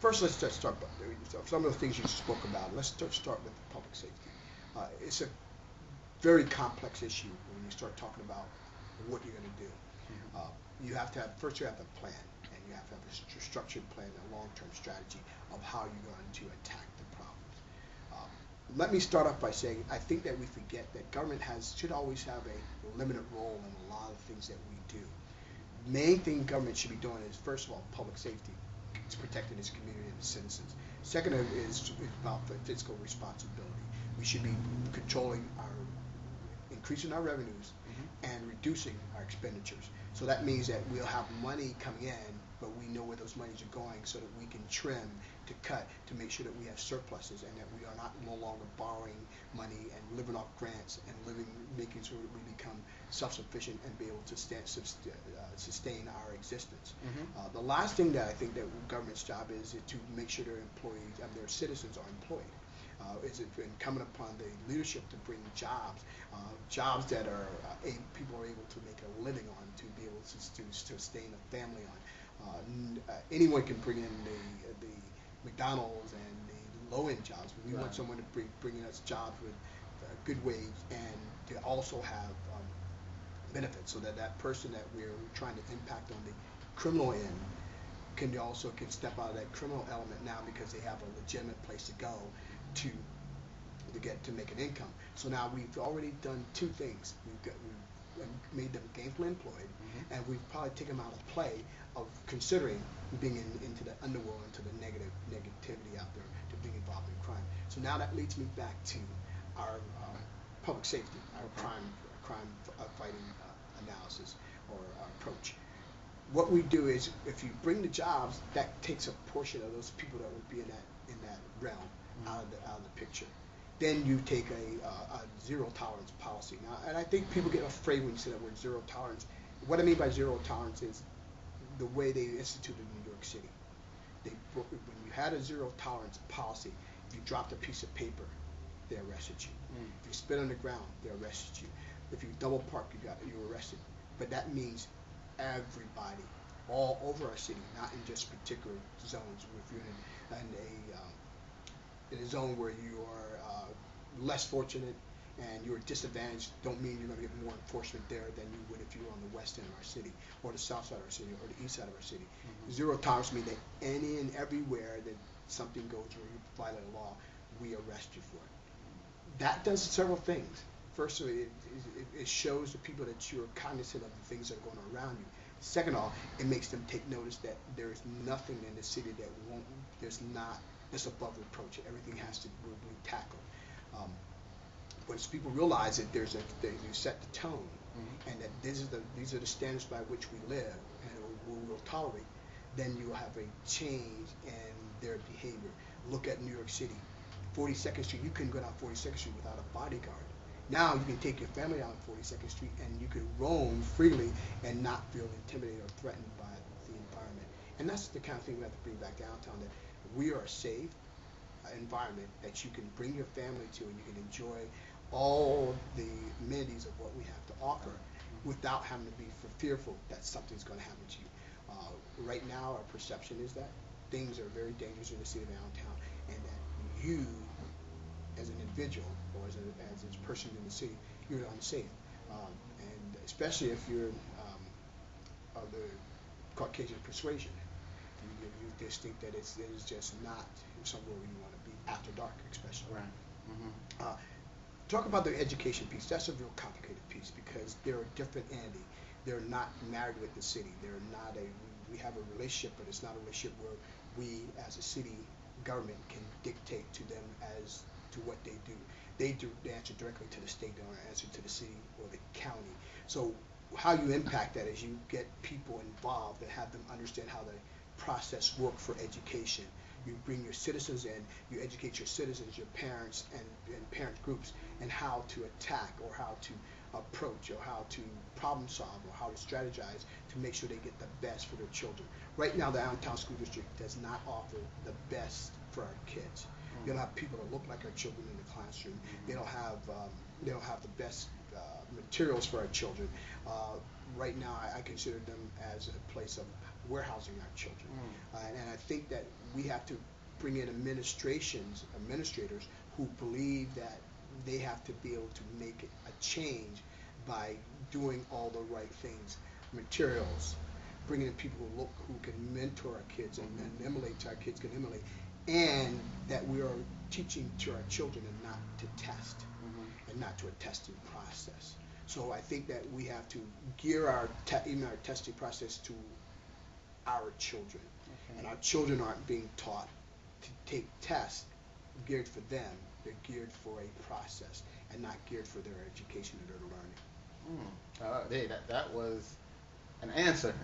first, let's just start with some of the things you spoke about. Let's start with public safety. It's a very complex issue when you start talking about what you're going to do. You have to have, first you have a plan, and you have to have a structured plan, a long-term strategy of how you're going to attack the problems. Let me start off by saying I think that we forget that government should always have a limited role in a lot of things that we do. Main thing government should be doing is, first of all, public safety. It's protecting its community and its citizens. Second is about fiscal responsibility. We should be increasing our revenues and reducing our expenditures. So that means that we'll have money coming in, but we know where those monies are going so that we can trim, to cut, to make sure that we have surpluses and that we are no longer borrowing money and living off grants and making sure that we become self-sufficient and be able to sustain our existence. The last thing that I think that government's job is to make sure their employees and their citizens are employed. Is it incumbent upon the leadership to bring jobs that people are able to make a living on, to be able to sustain a family on. Anyone can bring in the McDonald's and the low-end jobs. We want someone to bring us jobs with a good wage and to also have benefits, so that person that we're trying to impact on the criminal end can step out of that criminal element now because they have a legitimate place to go to make an income. So now we've already done two things. We've made them gainfully employed, and we've probably taken them out of play of considering being into the underworld, into the negativity out there, to being involved in crime. So now that leads me back to our public safety, our crime fighting analysis or approach. What we do is, if you bring the jobs, that takes a portion of those people that would be in that realm out of the picture. Then you take a zero tolerance policy. Now, and I think people get afraid when you say that word zero tolerance. What I mean by zero tolerance is the way they instituted in New York City. When you had a zero tolerance policy, if you dropped a piece of paper, they arrested you. If you spit on the ground, they arrested you. If you double park, you were arrested. But that means everybody, all over our city, not in just particular zones. If you're in a zone where you are less fortunate and you're disadvantaged, don't mean you're going to get more enforcement there than you would if you were on the west end of our city, or the south side of our city, or the east side of our city. Zero tolerance means that any and everywhere that something goes where you violate a law, we arrest you for it. That does several things. First of all, it shows the people that you're cognizant of the things that are going on around you. Second of all, it makes them take notice that there is nothing in the city that's above reproach. Everything has to be tackled. Once people realize that you set the tone, and that these are the standards by which we live and we'll tolerate, then you will have a change in their behavior. Look at New York City, 42nd Street. You couldn't go down 42nd Street without a bodyguard. Now you can take your family out on 42nd Street and you can roam freely and not feel intimidated or threatened by the environment. And that's the kind of thing we have to bring back downtown, that we are a safe environment that you can bring your family to, and you can enjoy all the amenities of what we have to offer without having to be fearful that something's going to happen to you. Right now, our perception is that things are very dangerous in the city of downtown, and that you, as an individual or as a person in the city, you're unsafe. And especially if you're of the Caucasian persuasion, you just think that it is just not somewhere where you want to be after dark, especially. Right. Talk about the education piece. That's a real complicated piece because they're a different entity. They're not married with the city. They're not we have a relationship, but it's not a relationship where we, as a city government, can dictate to them as to what they do. They answer directly to the state. They don't answer to the city or the county. So how you impact that is you get people involved and have them understand how the process works for education. You bring your citizens in, you educate your citizens, your parents, and parent groups, and how to attack or how to approach or how to problem solve or how to strategize to make sure they get the best for their children. Right now, the downtown school district does not offer the best for our kids. You don't have people that look like our children in the classroom. They don't have the best materials for our children. Right now, I consider them as a place of warehousing our children, and I think that we have to bring in administrators who believe that they have to be able to make a change by doing all the right things, materials, bringing in people who can mentor our kids and emulate to our kids can emulate, and that we are teaching to our children and not to test, and not to a testing process. So I think that we have to gear our testing process to our children, and our children aren't being taught to take tests geared for them. They're geared for a process and not geared for their education and their learning. That was an answer,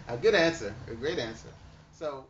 a good answer, a great answer. So